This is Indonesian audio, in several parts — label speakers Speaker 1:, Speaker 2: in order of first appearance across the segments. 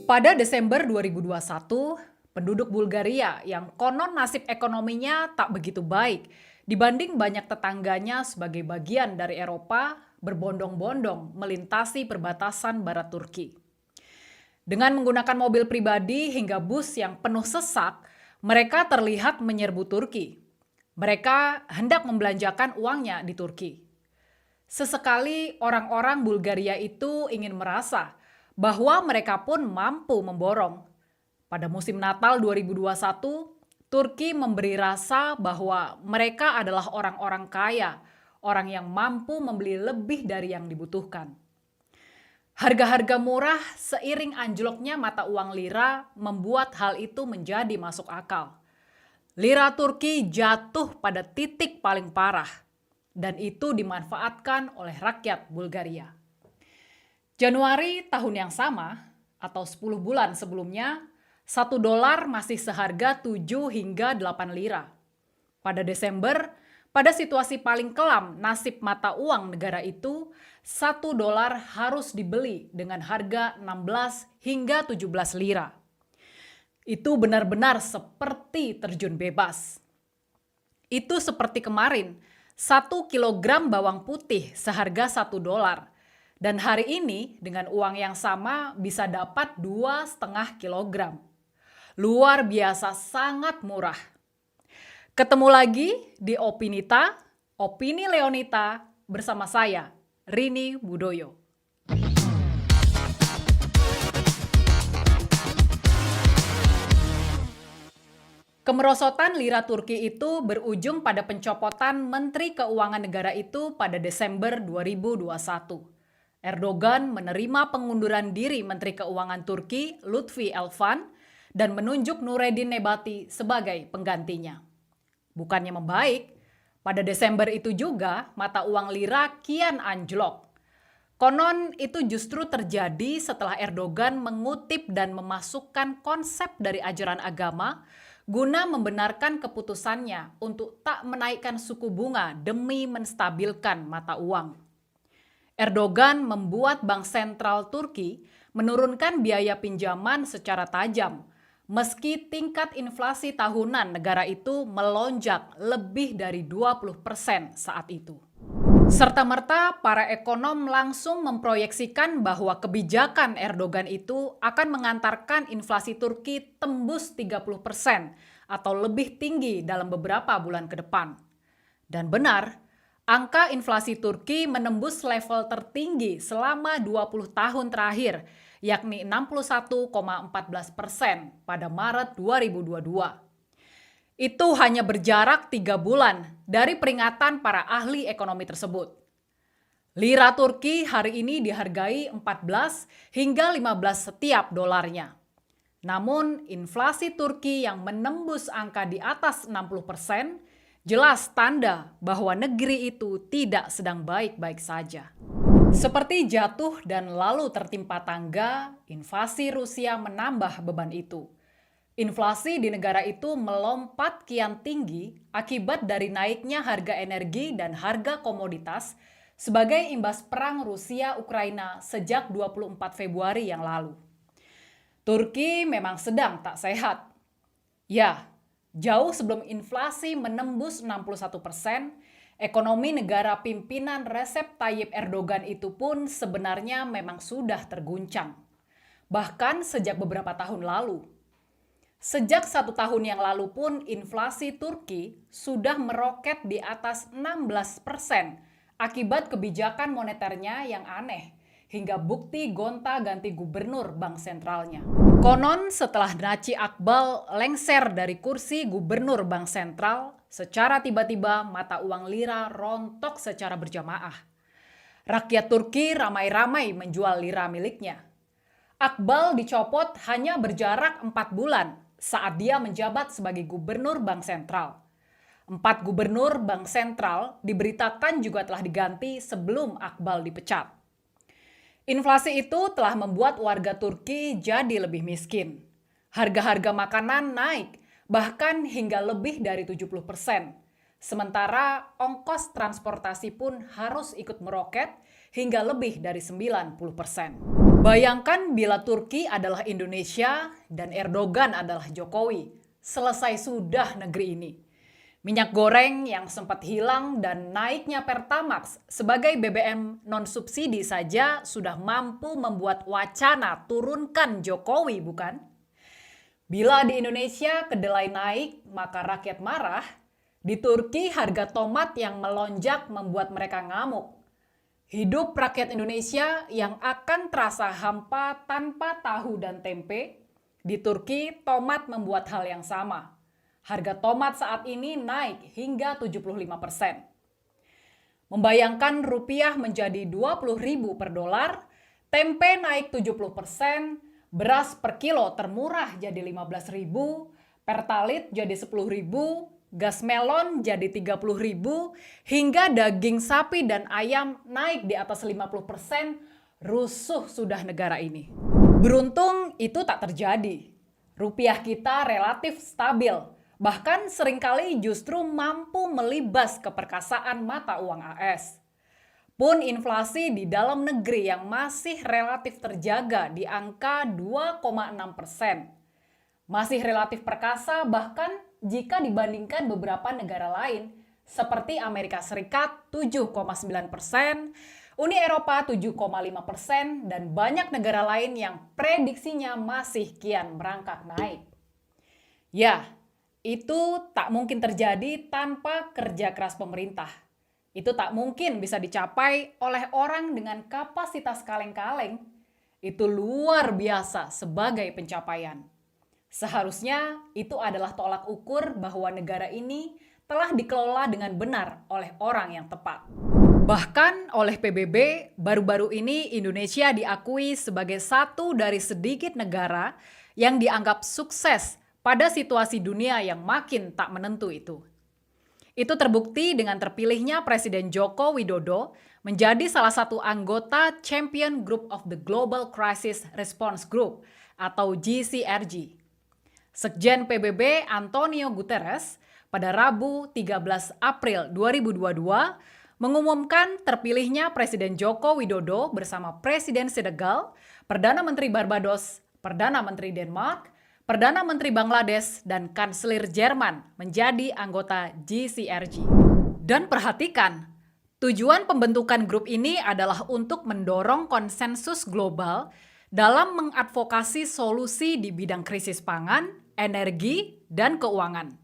Speaker 1: Pada Desember 2021, penduduk Bulgaria yang konon nasib ekonominya tak begitu baik dibanding banyak tetangganya sebagai bagian dari Eropa berbondong-bondong melintasi perbatasan barat Turki. Dengan menggunakan mobil pribadi hingga bus yang penuh sesak, mereka terlihat menyerbu Turki. Mereka hendak membelanjakan uangnya di Turki. Sesekali orang-orang Bulgaria itu ingin merasa bahwa mereka pun mampu memborong. Pada musim Natal 2021, Turki memberi rasa bahwa mereka adalah orang-orang kaya, orang yang mampu membeli lebih dari yang dibutuhkan. Harga-harga murah seiring anjloknya mata uang lira membuat hal itu menjadi masuk akal. Lira Turki jatuh pada titik paling parah, dan itu dimanfaatkan oleh rakyat Bulgaria. Januari tahun yang sama, atau 10 bulan sebelumnya, $1 masih seharga 7 hingga 8 lira. Pada Desember, pada situasi paling kelam nasib mata uang negara itu, $1 harus dibeli dengan harga 16 hingga 17 lira. Itu benar-benar seperti terjun bebas. Itu seperti kemarin, 1 kilogram bawang putih seharga $1. Dan hari ini dengan uang yang sama bisa dapat 2,5 kilogram. Luar biasa sangat murah. Ketemu lagi di Opinita, Opini Leonita bersama saya, Rini Budoyo. Kemerosotan lira Turki itu berujung pada pencopotan Menteri Keuangan negara itu pada Desember 2021. Erdogan menerima pengunduran diri Menteri Keuangan Turki Lutfi Elvan dan menunjuk Nureddin Nebati sebagai penggantinya. Bukannya membaik, pada Desember itu juga mata uang lira kian anjlok. Konon itu justru terjadi setelah Erdogan mengutip dan memasukkan konsep dari ajaran agama guna membenarkan keputusannya untuk tak menaikkan suku bunga demi menstabilkan mata uang. Erdogan membuat Bank Sentral Turki menurunkan biaya pinjaman secara tajam, meski tingkat inflasi tahunan negara itu melonjak lebih dari 20% saat itu. Serta-merta para ekonom langsung memproyeksikan bahwa kebijakan Erdogan itu akan mengantarkan inflasi Turki tembus 30% atau lebih tinggi dalam beberapa bulan ke depan. Dan benar, angka inflasi Turki menembus level tertinggi selama 20 tahun terakhir, yakni 61,14% pada Maret 2022. Itu hanya berjarak 3 bulan dari peringatan para ahli ekonomi tersebut. Lira Turki hari ini dihargai 14 hingga 15 setiap dolarnya. Namun inflasi Turki yang menembus angka di atas 60% jelas tanda bahwa negeri itu tidak sedang baik-baik saja. Seperti jatuh dan lalu tertimpa tangga, invasi Rusia menambah beban itu. Inflasi di negara itu melompat kian tinggi akibat dari naiknya harga energi dan harga komoditas sebagai imbas perang Rusia-Ukraina sejak 24 Februari yang lalu. Turki memang sedang tak sehat. Ya, jauh sebelum inflasi menembus 61%, ekonomi negara pimpinan Recep Tayyip Erdogan itu pun sebenarnya memang sudah terguncang. Bahkan sejak beberapa tahun lalu. Sejak 1 tahun yang lalu pun inflasi Turki sudah meroket di atas 16% akibat kebijakan moneternya yang aneh hingga bukti gonta-ganti gubernur bank sentralnya. Konon setelah Naci Akbal lengser dari kursi gubernur bank sentral, secara tiba-tiba mata uang lira rontok secara berjamaah. Rakyat Turki ramai-ramai menjual lira miliknya. Akbal dicopot hanya berjarak 4 bulan saat dia menjabat sebagai gubernur bank sentral. 4 gubernur bank sentral diberitakan juga telah diganti sebelum Akbal dipecat. Inflasi itu telah membuat warga Turki jadi lebih miskin. Harga-harga makanan naik, bahkan hingga lebih dari 70%. Sementara ongkos transportasi pun harus ikut meroket hingga lebih dari 90%. Bayangkan bila Turki adalah Indonesia dan Erdogan adalah Jokowi. Selesai sudah negeri ini. Minyak goreng yang sempat hilang dan naiknya Pertamax sebagai BBM non-subsidi saja sudah mampu membuat wacana turunkan Jokowi, bukan? Bila di Indonesia kedelai naik, maka rakyat marah. Di Turki harga tomat yang melonjak membuat mereka ngamuk. Hidup rakyat Indonesia yang akan terasa hampa tanpa tahu dan tempe. Di Turki, tomat membuat hal yang sama. Harga tomat saat ini naik hingga 75%. Membayangkan rupiah menjadi 20.000 per dolar, tempe naik 70%, beras per kilo termurah jadi 15.000, pertalit jadi 10.000, gas melon jadi 30.000, hingga daging sapi dan ayam naik di atas 50%, rusuh sudah negara ini. Beruntung itu tak terjadi. Rupiah kita relatif stabil, bahkan seringkali justru mampu melibas keperkasaan mata uang AS. Pun inflasi di dalam negeri yang masih relatif terjaga di angka 2,6%. Masih relatif perkasa bahkan jika dibandingkan beberapa negara lain seperti Amerika Serikat 7,9%, Uni Eropa 7,5%, dan banyak negara lain yang prediksinya masih kian merangkak naik. Ya, itu tak mungkin terjadi tanpa kerja keras pemerintah. Itu tak mungkin bisa dicapai oleh orang dengan kapasitas kaleng-kaleng. Itu luar biasa sebagai pencapaian. Seharusnya itu adalah tolak ukur bahwa negara ini telah dikelola dengan benar oleh orang yang tepat. Bahkan oleh PBB, baru-baru ini Indonesia diakui sebagai satu dari sedikit negara yang dianggap sukses pada situasi dunia yang makin tak menentu itu. Itu terbukti dengan terpilihnya Presiden Joko Widodo menjadi salah satu anggota Champion Group of the Global Crisis Response Group atau GCRG. Sekjen PBB Antonio Guterres pada Rabu 13 April 2022 mengumumkan terpilihnya Presiden Joko Widodo bersama Presiden Senegal, Perdana Menteri Barbados, Perdana Menteri Denmark, Perdana Menteri Bangladesh, dan Kanselir Jerman menjadi anggota GCRG. Dan perhatikan, tujuan pembentukan grup ini adalah untuk mendorong konsensus global dalam mengadvokasi solusi di bidang krisis pangan, energi, dan keuangan.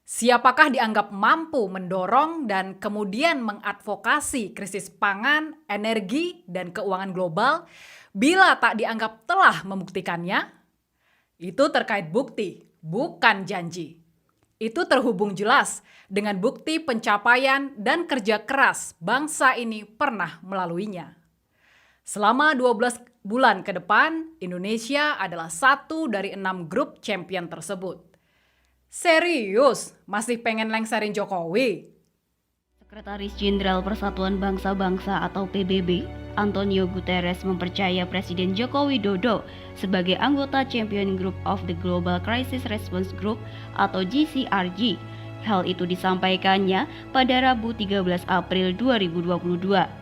Speaker 1: Siapakah dianggap mampu mendorong dan kemudian mengadvokasi krisis pangan, energi, dan keuangan global bila tak dianggap telah membuktikannya? Itu terkait bukti, bukan janji. Itu terhubung jelas dengan bukti pencapaian dan kerja keras bangsa ini pernah melaluinya. Selama 12 bulan ke depan, Indonesia adalah satu dari 6 grup champion tersebut. Serius, masih pengen lengserin Jokowi?
Speaker 2: Sekretaris Jenderal Persatuan Bangsa-Bangsa atau PBB, Antonio Guterres mempercaya Presiden Joko Widodo sebagai anggota Champion Group of the Global Crisis Response Group atau GCRG. Hal itu disampaikannya pada Rabu 13 April 2022.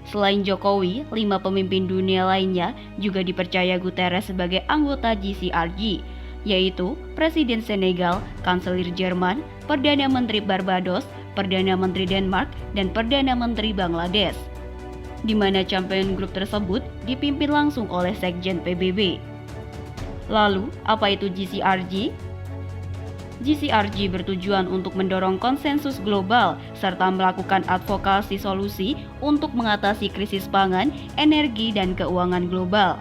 Speaker 2: Selain Jokowi, 5 pemimpin dunia lainnya juga dipercaya Guterres sebagai anggota GCRG, yaitu Presiden Senegal, Kanselir Jerman, Perdana Menteri Barbados, Perdana Menteri Denmark, dan Perdana Menteri Bangladesh, di mana Champion Group tersebut dipimpin langsung oleh Sekjen PBB. Lalu, apa itu GCRG? GCRG bertujuan untuk mendorong konsensus global serta melakukan advokasi solusi untuk mengatasi krisis pangan, energi, dan keuangan global.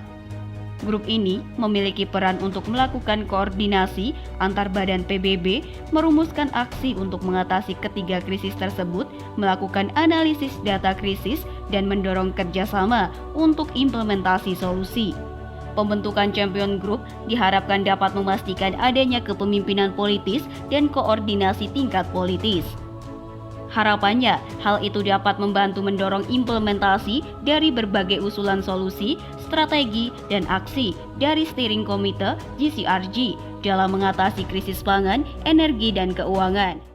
Speaker 2: Grup ini memiliki peran untuk melakukan koordinasi antar badan PBB, merumuskan aksi untuk mengatasi ketiga krisis tersebut, melakukan analisis data krisis, dan mendorong kerjasama untuk implementasi solusi. Pembentukan Champion Group diharapkan dapat memastikan adanya kepemimpinan politis dan koordinasi tingkat politis. Harapannya, hal itu dapat membantu mendorong implementasi dari berbagai usulan solusi, strategi, dan aksi dari Steering Komite GCRG dalam mengatasi krisis pangan, energi, dan keuangan.